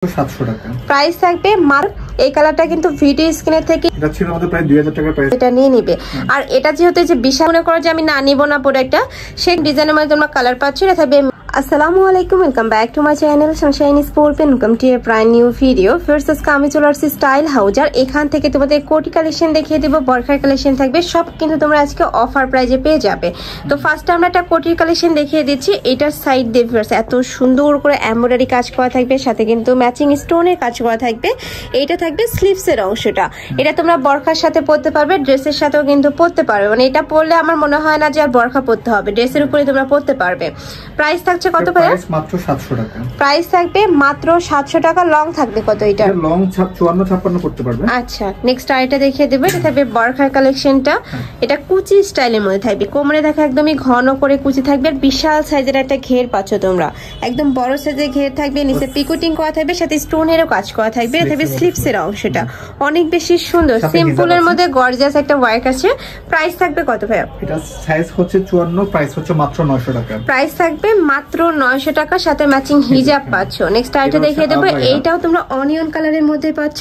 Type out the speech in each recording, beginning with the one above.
700 টাকা প্রাইস থাকবে মাত্র। এই কালারটা কিন্তু ভিডিও স্ক্রিনে থেকে এটা ছিল আমাদের প্রায় 2000 টাকা প্রাইস। এটা নিয়ে নিবে। আর এটা যেহেতু যে বিশাল মনে করো যে আমি না নিব না প্রোডাক্টটা, সেই ডিজাইনের মধ্যে তোমরা কালার পাচ্ছ। এটা থাকবে। আসসালামু আলাইকুম, welcome back to my channel sunshine sport pen, welcome to a brand new video. First আজকে আমি চলে আসছি স্টাইল হাউজ, আর এখান থেকে তোমাদের কোটি কালেকশন দেখিয়ে দেবো, বরখার কালেকশন থাকবে, সব কিন্তু তোমরা আজকে অফার প্রাইজে পেয়ে যাবে। তো ফার্স্টে আমরা একটা কোটির কালেকশন দেখিয়ে দিচ্ছি। এটার সাইড দিয়ে এত সুন্দর করে এমব্রয়ডারি কাজ করা থাকবে, সাথে কিন্তু ম্যাচিং স্টোনের কাজ করা থাকবে। এইটা থাকবে স্লিভসের অংশটা। এটা তোমরা বরখার সাথে পরতে পারবে, ড্রেসের সাথেও কিন্তু পরতে পারবে। মানে এটা পরলে আমার মনে হয় না যে আর বরখা পরতে হবে, ড্রেসের উপরে তোমরা পরতে পারবে। প্রাইস থাকছে কত ভাইয়া? মাত্র 700 টাকা প্রাইস থাকবে মাত্র 700 টাকা। লং থাকবে কত? এটা লং 54-56 করতে পারবে। আচ্ছা, নেক্সট আইটা দেখিয়ে দেবো। এটা থাকবে বরখার কালেকশনটা। এটা কুচি স্টাইলের মধ্যে থাকবে, কোমরে দেখা একদমই ঘন করে কুচি থাকবে, আর বিশাল সাইজের একটা ঘের পাচ্ছ তোমরা, একদম বড় সাইজের ঘের থাকবে, নিচে পিকোটিং করা থাকবে, সাথে স্টোনেরও কাজ করা থাকবে। এটা থাকবে স্লিভসের অংশটা, অনেক বেশি সুন্দর সিম্পলের মধ্যে গর্জিয়াস একটা ওয়ার্ক আছে। প্রাইস থাকবে কত ভাইয়া? এটা সাইজ হচ্ছে 54, প্রাইস হচ্ছে মাত্র 900 টাকা। প্রাইস থাকবে মাত্র 900 টাকা, সাথে ম্যাচিং হিজাব পাচ্ছ। নেক্সট আইটা দেখিয়ে দেবো। এইটাও তোমরা অনিয়ন কালারের মধ্যে পাচ্ছ,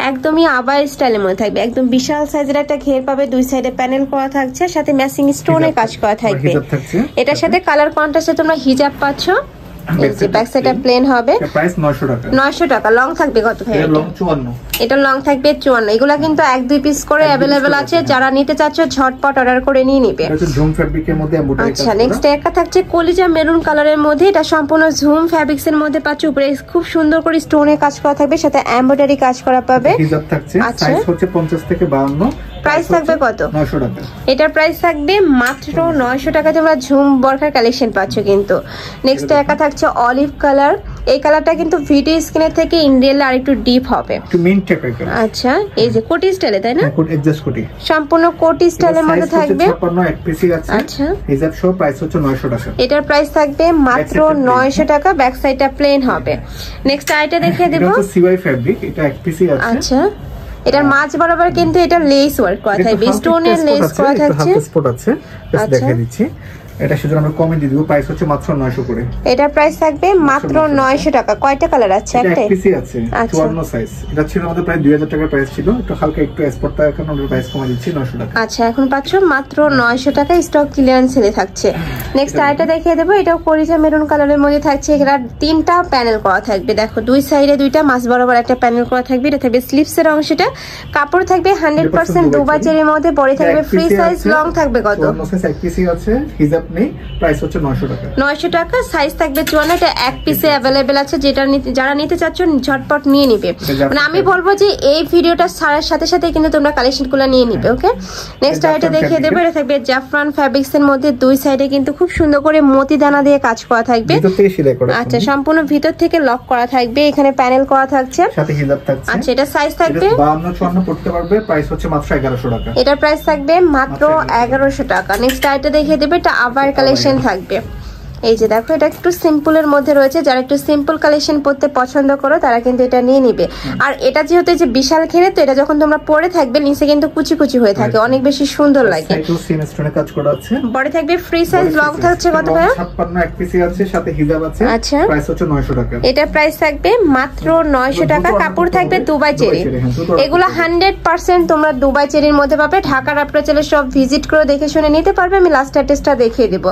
একদমই আবাই স্টাইলের মধ্যে থাকবে, একদম বিশাল সাইজের একটা ঘের পাবে, দুই সাইডে প্যানেল করা থাকছে, সাথে ম্যাচিং স্টোনের কাজ করা থাকবে। এটার সাথে কালার কন্ট্রাস্টে তোমরা হিজাব পাচ্ছ। এই যে ব্যাক সাইডটা প্লেন হবে। প্রাইস 900 টাকা। 900 টাকা। লং থাকবে কত ভাই? লং 54। এটা লং থাকবে 54। এগুলা কিন্তু 1-2 পিস করে अवेलेबल আছে, যারা নিতে চাচ্ছ ঝটপট অর্ডার করে নিয়ে নিবে। এটা ঝুম ফ্যাব্রিকের মধ্যে এমব্রয়ডারি। আচ্ছা, নেক্সট একটা থাকছে কলিজা মেরুন কালারের মধ্যে। এটা সম্পূর্ণ ঝুম ফ্যাব্রিক্স এর মধ্যে পাচ্ছ, উপরে খুব সুন্দর করে স্টোনের কাজ করা থাকবে, সাথে এমব্রয়ডারি কাজ করা পাবে। হিজাব থাকছে, সাইজ হচ্ছে 50 থেকে 52। প্রাইস থাকবে কত? 900 টাকা। এটার প্রাইস থাকবে মাত্র 900 টাকা। তোমরা ঝুম বরখার কালেকশন পাচ্ছ কিন্তু। নেক্সট একটা থাকছে অলিভ কালার। এই কালারটা কিন্তু ভিডিও স্ক্রিনে থেকে ইন রিয়েল আর একটু ডিপ হবে, একটু মিন্ট টাইপের কালার। আচ্ছা, এই যে কোটি স্টাইলে, তাই না? কোটি এক্সাক্ট কোটি, সম্পূর্ণ কোটি স্টাইলের মধ্যে থাকবে। 56 এক পিসি আছে। আচ্ছা, হিজাব সহ প্রাইস হচ্ছে 900 টাকা। এটার প্রাইস থাকবে মাত্র 900 টাকা। ব্যাক সাইডটা প্লেন হবে। নেক্সট আইটা দেখিয়ে দেব। এটা সিওয়াই ফ্যাব্রিক, এটা এক পিসি আছে। আচ্ছা, এটার মাঝ বরাবর কিন্তু এটা লেস ওয়ার্ক করা থাকবে, স্টোনের লেস করা থাকছে। হালকা স্পট আছে, দেখিয়ে দিচ্ছি। এটা শুধু আমরা কমে দিয়ে দিব, প্রাইস হচ্ছে মাত্র 900 করে। এটার প্রাইস থাকবে মাত্র 900 টাকা। কয়টা কালার আছে? একটা পিসি আছে, 54 সাইজ। এটা ছিল আমাদের প্রায় 2000 টাকা প্রাইস ছিল, একটু হালকা একটু স্পটটা এখন আমরা প্রাইস কমে দিচ্ছি 900 টাকা। আচ্ছা, এখন পাচ্ছ মাত্র 900 টাকা, স্টক ক্লিয়ারেন্স সেলে থাকছে। নেক্সট আইটা দেখিয়ে দেব। এটাও কলিজা মেরুন কালারের মধ্যে থাকছে। এখানে 3টা প্যানেল করা থাকবে, দেখো দুই সাইডে 2টা, মাঝ বরাবর একটা প্যানেল করা থাকবে। এটা থাকবে স্লিভসের অংশটা। কাপড় থাকবে 100% দুবাই চেরির মধ্যে, পরে থাকবে ফ্রি সাইজ। লং থাকবে কত? 54 সাইজ এক পিসি আছে, হিজাব নেই, প্রাইস হচ্ছে 900 টাকা। 900 টাকা, সাইজ থাকবে 54। এটা এক পিসে अवेलेबल আছে, যেটা যারা নিতে চাচ্ছ ঝটপট নিয়ে নিবে। মানে আমি বলবো যে এই ভিডিওটা ছাড়ার সাথে সাথে কিন্তু তোমরা কালেকশনগুলো নিয়ে নিবে। ওকে, নেক্সট আইটা দেখিয়ে দেব। এটা থাকবে জাফরান ফ্যাব্রিক্স এর মধ্যে, দুই সাইডে কিন্তু খুব সুন্দর করে মতি দানা দিয়ে কাজ করা থাকবে। ভিতর থেকে সেলাই করা। আচ্ছা, সম্পূর্ণ ভিতর থেকে লক করা থাকবে, এখানে প্যানেল করা থাকছে, সাথে হিজাব থাকছে। আচ্ছা, এটা সাইজ থাকবে 52-54 পড়তে পারবে, প্রাইস হচ্ছে মাত্র 1100 টাকা। এটার প্রাইস থাকবে মাত্র 1100 টাকা। নেক্সট আইটা দেখিয়ে দেব। এটা আবার কালেকশন থাকবে। এই যে দেখো, এটা একটু সিম্পলের মধ্যে রয়েছে, যারা একটু সিম্পল কালেকশন পরতে পছন্দ করো তারা কিন্তু এটা নিয়ে নিবে। আর এটা যেহেতু যে বিশাল ঘেরে, তো এটা যখন তোমরা পরে থাকবে নিচে কিন্তু কুচি কুচি হয়ে থাকে, অনেক বেশি সুন্দর লাগে। একটু সিম স্টোনে কাজ করা আছে। বড় থাকবে ফ্রি সাইজ। লং থাকছে কত ভাই? 56 এক পিসি আছে, সাথে হিজাব আছে। আচ্ছা, প্রাইস হচ্ছে 900 টাকা। এটা প্রাইস থাকবে মাত্র 900 টাকা। কাপড় থাকবে দুবাই চেরি। এগুলো 100% তোমরা দুবাই চেরির মধ্যে পাবে। ঢাকার আপনারা চলে সব ভিজিট করে দেখে শুনে নিতে পারবে। আমি লাস্ট অ্যাড্রেসটা দেখিয়ে দেব।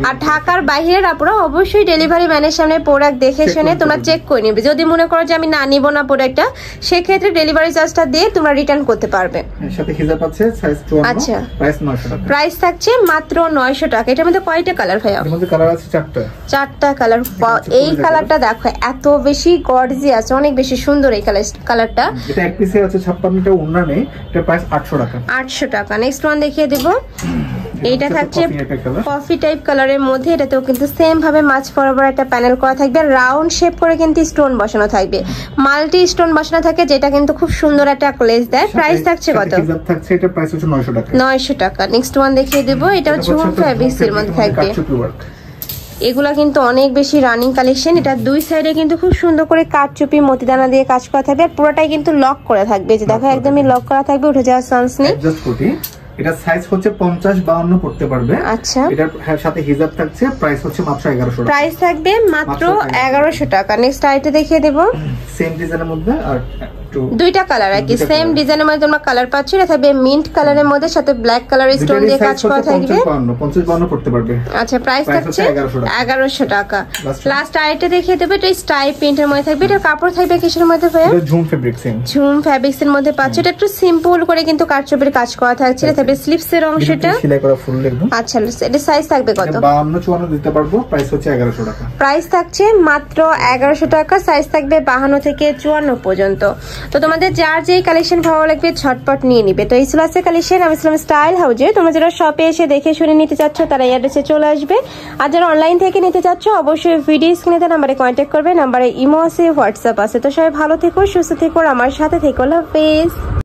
আর ঢাকার বাইরের আপনারা অবশ্যই ডেলিভারি ম্যানের সামনে প্রোডাক্ট দেখে শুনে তোমরা চেক করে নিবে। যদি মনে করো যে আমি না নিব না প্রোডাক্টটা, সেক্ষেত্রে ডেলিভারি চার্জটা দিয়ে তোমরা রিটার্ন করতে পারবে। সাথে হিজাব আছে, সাইজ 54। আচ্ছা, প্রাইস 900 টাকা। প্রাইস থাকছে মাত্র 900 টাকা। এটার মধ্যে কয়টা কালার ভাইয়া? এর মধ্যে কালার আছে 4টা। 4টা কালার। এই কালারটা দেখো, এত বেশি গর্জিয়াস, অনেক বেশি সুন্দর এই কালারটা। এটা এক পিসে আছে 56, টা ওন্না নেই, এটা প্রাইস 800 টাকা। 800 টাকা। নেক্সট ওয়ান দেখিয়ে দেব। এইটা থাকছে কফি টাইপ কালারের মধ্যে। এটাতেও কিন্তু সেম ভাবে মাছ বরাবর একটা প্যানেল করা থাকবে, রাউন্ড শেপ করে কিন্তু স্টোন বসানো থাকবে, মাল্টি স্টোন বসানো থাকে, যেটা কিন্তু খুব সুন্দর একটা গ্লেজ দেয়। প্রাইস থাকছে কত? হিজাব থাকছে, এটা প্রাইস হচ্ছে 900 টাকা। 900 টাকা। নেক্সট ওয়ান দেখিয়ে দেব। এটাও ঝুম ফ্যাব্রিক্স এর মধ্যে থাকবে। এগুলা কিন্তু অনেক বেশি রানিং কালেকশন। এটা দুই সাইডে কিন্তু খুব সুন্দর করে কাটচুপি মতিদানা দিয়ে কাজ করা থাকবে, আর পুরোটাই কিন্তু লক করা থাকবে। যে দেখো, একদমই লক করা থাকবে, উঠে যাওয়ার চান্স নেই। এটা সাইজ হচ্ছে 50-52 পড়তে পারবে। আচ্ছা, এটার সাথে হিজাব থাকছে, প্রাইস হচ্ছে মাত্র 1100 টাকা। প্রাইস থাকবে মাত্র 1100 টাকা। নেক্সট আইটা দেখিয়ে দেব, সেম ডিজাইনের মধ্যে আর দুইটা কালার আর কি, সেম ডিজাইনের মধ্যে তোমরা কালার পাচ্ছ। এটা থাকবে মিন্ট কালারের মধ্যে, সাথে ব্ল্যাক কালারের স্টোন দিয়ে কাজ করা থাকবে। 50-52 পড়তে পারবে। আচ্ছা, প্রাইস থাকছে 1100 টাকা। লাস্ট আইটা দেখিয়ে দেব, এটা স্টাইল প্রিন্টের মধ্যে থাকবে। এটা কাপড় থাকবে কিসের মধ্যে ভাইয়া? এটা ঝুম ফেব্রিক্স। ঝুম ফেব্রিক্স এর মধ্যে পাচ্ছ। এটা একটু সিম্পল করে কিন্তু কারচুপির কাজ করা থাকছে। এটা থাকবে স্লিভস এর অংশটা সেলাই করা ফুল একদম। আচ্ছা, এটা সাইজ থাকবে কত? 52-54 দিতে পারবো। প্রাইস হচ্ছে 1100 টাকা। প্রাইস থাকছে মাত্র 1100 টাকা। সাইজ থাকবে 52 থেকে 54 পর্যন্ত। তো তোমাদের যার যেই কালেকশন ভালো লাগবে ঝটপট নিয়ে নিবে। তো এই ছিল আজকের কালেকশন আমি ইসলাম স্টাইল হাউজে। তোমরা যারা শপে এসে দেখে শুনে নিতে চাচ্ছ তারা এই অ্যাড্রেসে চলে আসবে, আর যারা অনলাইন থেকে নিতে চাচ্ছ অবশ্যই ভিডিও স্ক্রিনে দেওয়া নাম্বারে কন্ট্যাক্ট করবে। নাম্বারে ইমো আছে, হোয়াটসঅ্যাপ আছে। তো সবাই ভালো থেকো, সুস্থ থেকো, আমার সাথে থেকো। আল্লাহ হাফেজ।